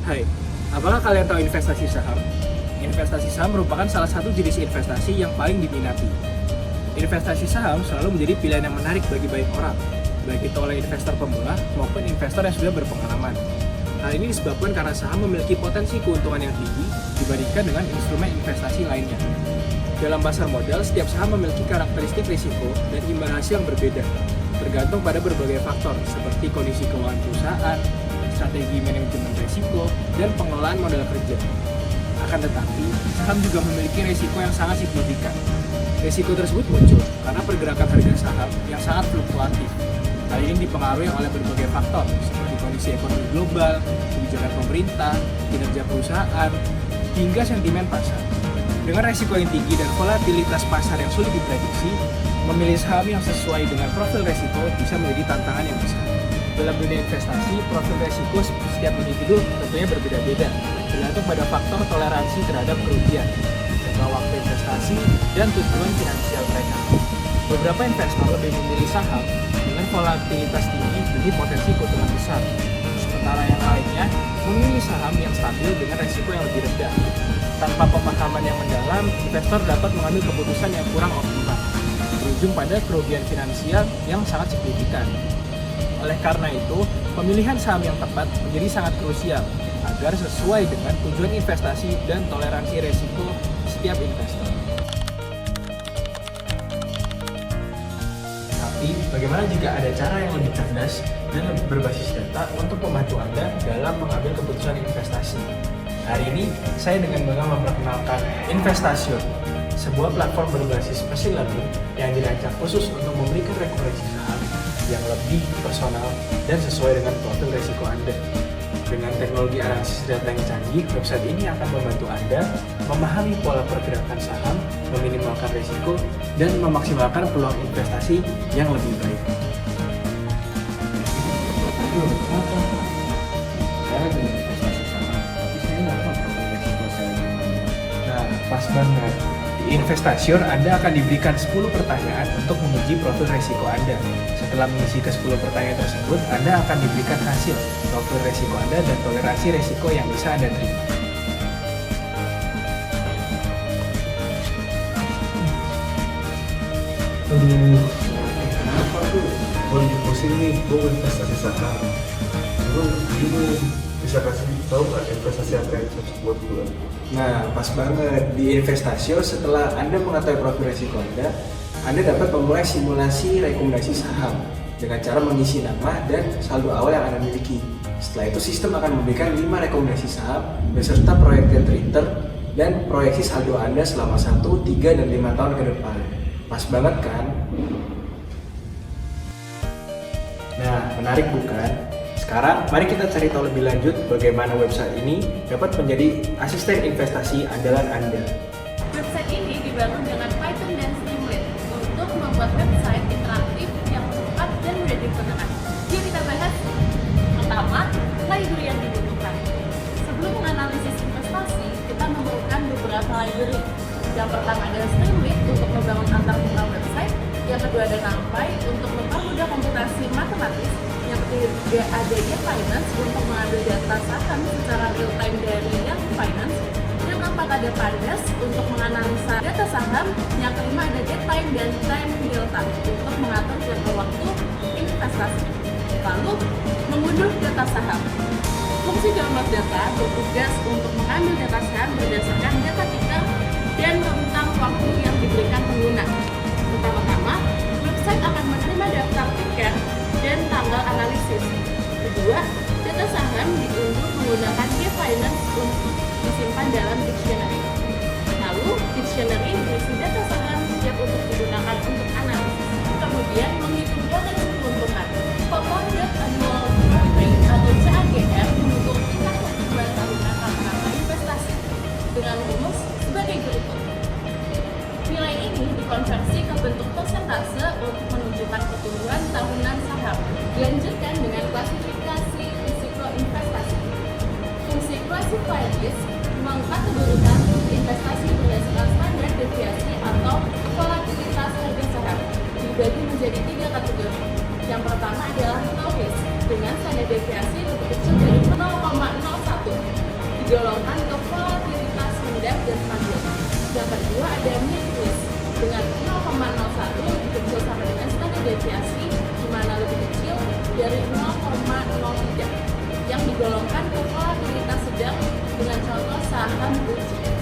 Hai, apakah kalian tahu investasi saham? Investasi saham merupakan salah satu jenis investasi yang paling diminati. Investasi saham selalu menjadi pilihan yang menarik bagi banyak orang, baik itu oleh investor pemula maupun investor yang sudah berpengalaman. Hal ini disebabkan karena saham memiliki potensi keuntungan yang tinggi dibandingkan dengan instrumen investasi lainnya. Dalam pasar modal, setiap saham memiliki karakteristik risiko dan imbal hasil yang berbeda, bergantung pada berbagai faktor seperti kondisi keuangan perusahaan, strategi manajemen risiko, dan pengelolaan modal kerja. Akan tetapi, saham juga memiliki risiko yang sangat signifikan. Risiko tersebut muncul karena pergerakan harga saham yang sangat fluktuatif. Hal ini dipengaruhi oleh berbagai faktor seperti kondisi ekonomi global, kebijakan pemerintah, kinerja perusahaan, hingga sentimen pasar. Dengan risiko yang tinggi dan volatilitas pasar yang sulit diprediksi, memilih saham yang sesuai dengan profil risiko bisa menjadi tantangan yang besar. Dalam dunia investasi, profil risiko setiap individu tentunya berbeda-beda, tergantung pada faktor toleransi terhadap kerugian, jangka waktu investasi, dan tujuan finansial mereka. Beberapa investor lebih memilih saham dengan volatilitas tinggi demi potensi keuntungan besar, sementara yang lainnya memilih saham yang stabil dengan risiko yang lebih rendah. Tanpa pemahaman yang mendalam, investor dapat mengambil keputusan yang kurang optimal, berujung pada kerugian finansial yang sangat signifikan. Oleh karena itu, pemilihan saham yang tepat menjadi sangat krusial agar sesuai dengan tujuan investasi dan toleransi risiko setiap investor. Tapi, bagaimana jika ada cara yang lebih cerdas dan lebih berbasis data untuk membantu Anda dalam mengambil keputusan investasi? Hari ini, saya dengan bangga memperkenalkan Investasiun, sebuah platform berbasis machine learning yang dirancang khusus untuk memberikan rekomendasi saham yang lebih personal dan sesuai dengan profil risiko Anda. Dengan teknologi analisis data yang canggih, website ini akan membantu Anda memahami pola pergerakan saham, meminimalkan risiko, dan memaksimalkan peluang investasi yang lebih baik. Saya dengan investasi saham, tapi saya nggak tahu profil risiko saya gimana. Nah, pas banget. Di Investasiun, Anda akan diberikan 10 pertanyaan untuk menguji profil risiko Anda. Setelah mengisi ke-10 pertanyaan tersebut, Anda akan diberikan hasil profil risiko Anda dan toleransi risiko yang bisa Anda terima. Aduh, kenapa tuh? Gue lagi pusing nih, gue mau investasi saham. Gue bingung, bisa kasih tahu nggak investasi apa yang cocok buat gue? Nah, pas banget. Di Investasiun, setelah Anda mengetahui profil risiko Anda dapat memulai simulasi rekomendasi saham dengan cara mengisi nama dan saldo awal yang Anda miliki. Setelah itu, sistem akan memberikan 5 rekomendasi saham beserta projected return dan proyeksi saldo Anda selama 1, 3, dan 5 tahun ke depan. Pas banget kan? Nah, menarik bukan? Sekarang, mari kita cari tahu lebih lanjut bagaimana website ini dapat menjadi asisten investasi andalan Anda. Website ini dibangun dengan Python dan Streamlit untuk membuat website interaktif yang cepat dan mudah digunakan. Yuk kita bahas. Pertama, library yang dibutuhkan. Sebelum menganalisis investasi, kita memerlukan beberapa library. Yang pertama adalah Streamlit untuk membangun antarmuka website. Yang kedua ada NumPy untuk mempermudah komputasi matematis. Yang ketiga ada Finance untuk mengambil data saham secara real time dari Yang Finance. Yang keempat ada Pandas untuk menganalisa data saham. Yang kelima ada Time dan Time Real Time untuk mengatur jangka waktu investasi. Lalu mengunduh data saham. Fungsi download data bertugas untuk mengambil data saham berdasarkan data ticker dan rentang waktu yang diberikan pengguna. Pertama-tama, website akan menerima daftar ticker dan tanggal analisis. Kedua, data saham diunduh menggunakan Finance untuk disimpan dalam dictionary. Lalu, dictionary berisi data saham siap untuk digunakan untuk analisis. Kemudian, menghitung potensi keuntungan. Compounded Annual Growth Rate atau CAGR mendukung tingkat pertumbuhan tahunan rata-rata investasi dengan rumus sebagai berikut. Nilai ini dikonversi ke bentuk persentase untuk menunjukkan pertumbuhan tahunan saham. Dilanjutkan dengan klasifikasi risiko investasi. Fungsi classified risk mengkategorikan investasi berdasarkan standar deviasi atau volatilitas harga saham. Dibagi menjadi 3 kategori. Yang pertama adalah low risk dengan standar deviasi lebih kecil dari 0,01 digolongkan ke volatilitas sedang dengan contoh saham blue chip.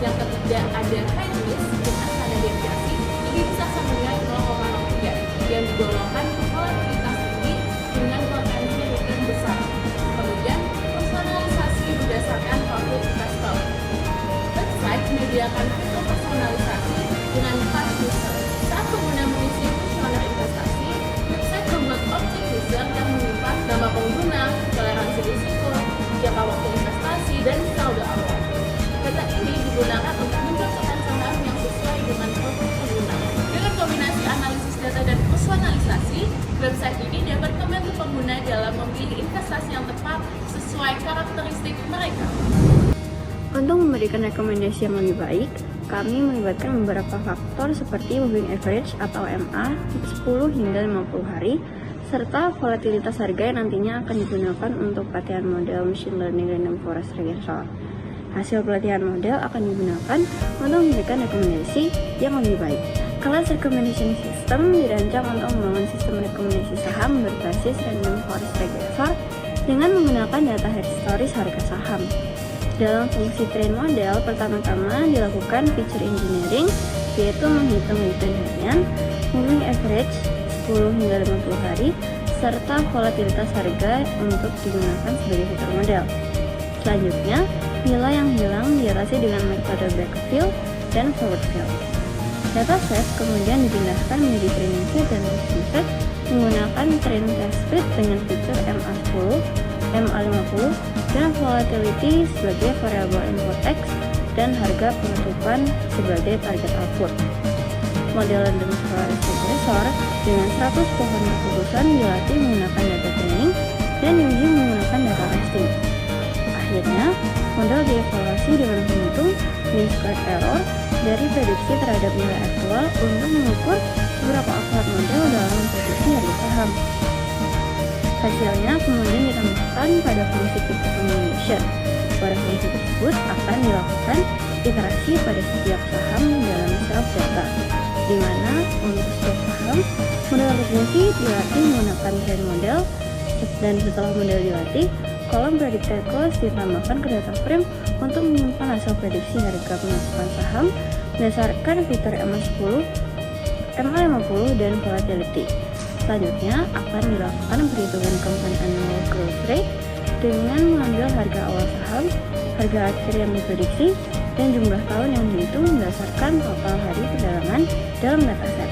Yang ketiga ada high risk dengan standar deviasi lebih besar sama dengan 0,03 yang digolongkan ke volatilitas tinggi dengan potensi return besar. Kemudian personalisasi berdasarkan profil investor. Website menyediakan fitur personalisasi dengan 4 user. Saat pengguna mengisi kuesioner investasi, website membuat objek user yang menyimpan nama pengguna, toleransi risiko, jangka waktu investasi, dan saldo awal. Data ini digunakan untuk mencocokkan saham yang sesuai dengan profil pengguna. Dengan kombinasi analisis data dan personalisasi, website ini dapat membantu pengguna dalam memilih investasi yang tepat sesuai karakteristik mereka. Untuk memberikan rekomendasi yang lebih baik, kami melibatkan beberapa faktor seperti moving average atau MA 10 hingga 50 hari, serta volatilitas harga yang nantinya akan digunakan untuk pelatihan model machine learning random forest regression. Hasil pelatihan model akan digunakan untuk memberikan rekomendasi yang lebih baik. Class Recommendation System dirancang untuk membangun sistem rekomendasi saham berbasis random forest regression dengan menggunakan data historis harga saham. Dalam fungsi train model, pertama-tama dilakukan feature engineering, yaitu menghitung return harian, moving average 10 hingga 50 hari, serta volatilitas harga untuk digunakan sebagai fitur model. Selanjutnya, nilai yang hilang diatasi dengan metode backfill dan forward fill. Dataset kemudian dipindahkan menjadi training set dan testing set menggunakan train test fit dengan fitur MA10, MA50, dan volatility sebagai variabel input X dan harga penutupan sebagai target output. Model random forest regressor dengan 100 pohon keputusan dilatih menggunakan data training dan diuji menggunakan data testing. Akhirnya, model dievaluasi dengan menghitung mean squared error dari prediksi terhadap nilai aktual untuk mengukur seberapa akurat model dalam memprediksi harga saham. Hasilnya kemudian ditambahkan pada fungsi fit recommendation. Pada fungsi tersebut akan dilakukan iterasi pada setiap saham dalam self data, di mana untuk setiap saham, model regresi dilatih menggunakan train model, dan setelah model dilatih, kolom predicted cost ditambahkan ke data frame untuk menyimpan hasil prediksi harga penutupan saham berdasarkan fitur MA10, MA50, dan volatility. Selanjutnya akan dilakukan perhitungan compound annual growth rate dengan mengambil harga awal saham, harga akhir yang diprediksi, dan jumlah tahun yang dihitung berdasarkan total hari perdagangan dalam dataset.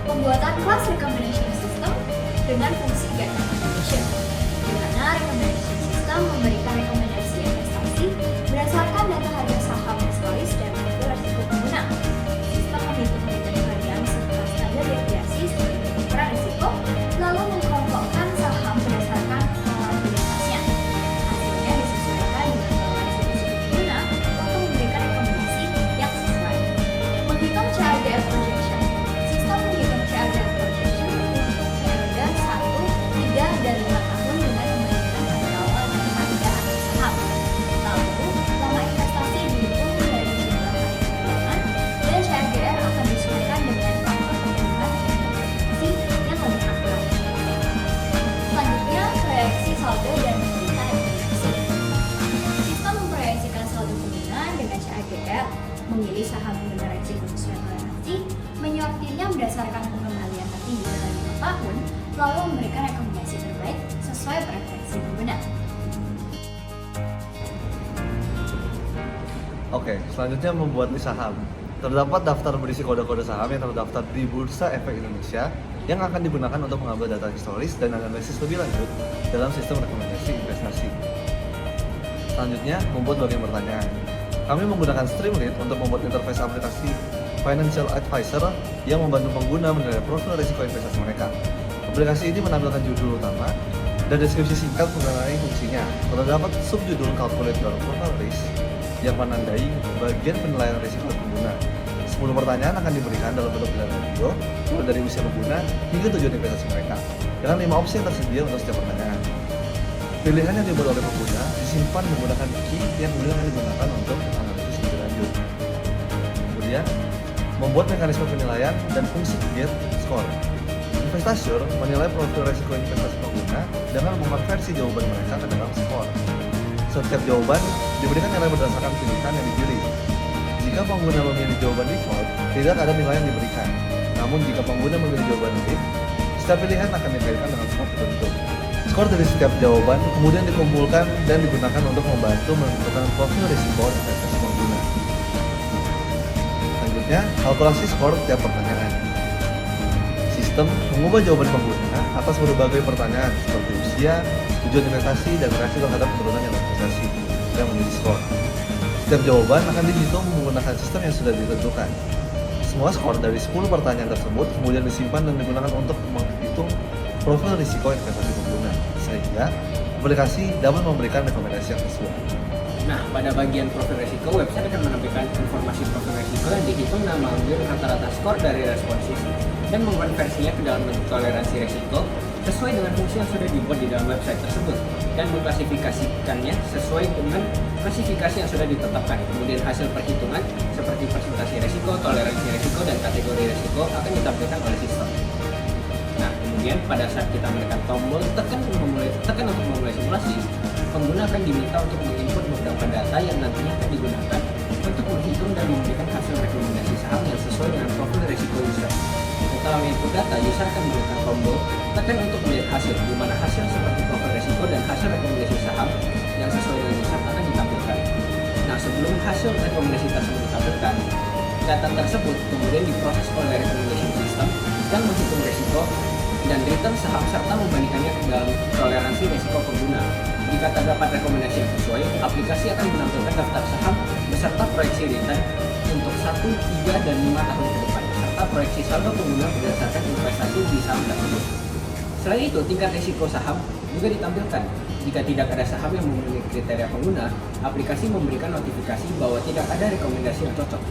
Pembuatan class recommendation system dengan fungsi get recommendation, di mana recommendation system memberikan rekomendasi investasi berdasarkan data harga saham historis dan profil risiko pengguna. Sistem menghitung return harian serta standar deviasi sebagai ukuran risiko, lalu mengkelompokkan saham berdasarkan volatilitasnya. Hasilnya disesuaikan dengan toleransi risiko pengguna untuk memberikan rekomendasi yang sesuai. Menghitung CAGR projection. Sistem menghitung CAGR projection untuk periode 1, 3, dan 5 tahun dengan membandingkan harga awal dan harga akhir saham. Lalu, lama investasi dihitung dari jumlah hari perdagangan dan CAGR akan disesuaikan dengan faktor pertumbuhan investasi yang lebih akurat. Selanjutnya, proyeksi saldo dan memberikan rekomendasi. Sistem memproyeksikan saldo pengguna dengan CAGR, memilih saham dengan resiko sesuai toleransi, menyortirnya berdasarkan pengembalian tertinggi dalam 5 tahun, lalu memberikan rekomendasi terbaik sesuai preferensi pengguna. Oke, selanjutnya membuat list saham. Terdapat daftar berisi kode-kode saham yang terdaftar di Bursa Efek Indonesia yang akan digunakan untuk mengambil data historis dan analisis lebih lanjut dalam sistem rekomendasi investasi. Selanjutnya, membuat bagian pertanyaan. Kami menggunakan Streamlit untuk membuat interface aplikasi Financial Advisor yang membantu pengguna menilai profil risiko investasi mereka. Aplikasi ini menampilkan judul utama dan deskripsi singkat mengenai fungsinya. Terdapat subjudul Calculate Your Profile Risk yang menandai bagian penilaian risiko pengguna. 10 pertanyaan akan diberikan dalam bentuk pilihan video, mulai dari usia pengguna hingga tujuan investasi mereka, dengan 5 opsi yang tersedia untuk setiap pertanyaan. Pilihan yang dibuat oleh pengguna disimpan menggunakan key yang kemudian akan digunakan untuk analisis lebih lanjut. Kemudian, membuat mekanisme penilaian dan fungsi get score. Investasiur menilai profil resiko investasi pengguna dengan mengonversi jawaban mereka ke dalam skor. Setiap jawaban diberikan nilai berdasarkan pilihan yang dipilih. Jika pengguna memilih jawaban default, tidak ada nilai yang diberikan. Namun jika pengguna memilih jawaban lead, setiap pilihan akan dikaitkan dengan skor tertentu. Skor dari setiap jawaban kemudian dikumpulkan dan digunakan untuk membantu menentukan profil risiko investasi pengguna. Selanjutnya, kalkulasi skor tiap pertanyaan. Sistem mengubah jawaban pengguna atas berbagai pertanyaan seperti usia, tujuan investasi, dan reaksi terhadap penurunan yang investasi yang menjadi skor. Setiap jawaban akan dihitung menggunakan sistem yang sudah ditentukan. Semua skor dari 10 pertanyaan tersebut kemudian disimpan dan digunakan untuk menghitung profil risiko investasi pengguna, sehingga aplikasi dapat memberikan rekomendasi yang sesuai. Nah, pada bagian profil resiko, website akan menampilkan informasi profil resiko yang dihitung dan mengambil rata-rata skor dari responsif dan mengkonversinya ke dalam bentuk toleransi resiko sesuai dengan fungsi yang sudah dibuat di dalam website tersebut dan mengklasifikasikannya sesuai dengan klasifikasi yang sudah ditetapkan. Kemudian hasil perhitungan seperti presentasi resiko, toleransi resiko, dan kategori resiko akan ditampilkan oleh sistem. Nah, kemudian pada saat kita menekan tombol tekan untuk memulai simulasi, pengguna akan diminta untuk menginput beberapa data yang nantinya akan digunakan untuk menghitung dan memberikan hasil rekomendasi saham yang sesuai dengan profil risiko user. Setelah input data, user akan menekan tombol tekan untuk melihat hasil, di mana hasil seperti profil risiko dan hasil rekomendasi saham yang sesuai dengan user akan ditampilkan. Nah, sebelum hasil rekomendasi tersebut ditampilkan, data tersebut kemudian diproses oleh recommendation system yang menghitung risiko dan return saham serta membandingkannya ke dalam toleransi risiko pengguna. Jika terdapat rekomendasi yang sesuai, aplikasi akan menampilkan daftar saham beserta proyeksi return untuk 1, 3, dan 5 tahun ke depan, serta proyeksi saldo pengguna berdasarkan investasi di saham tersebut. Selain itu, tingkat risiko saham juga ditampilkan. Jika tidak ada saham yang memenuhi kriteria pengguna, aplikasi memberikan notifikasi bahwa tidak ada rekomendasi yang cocok.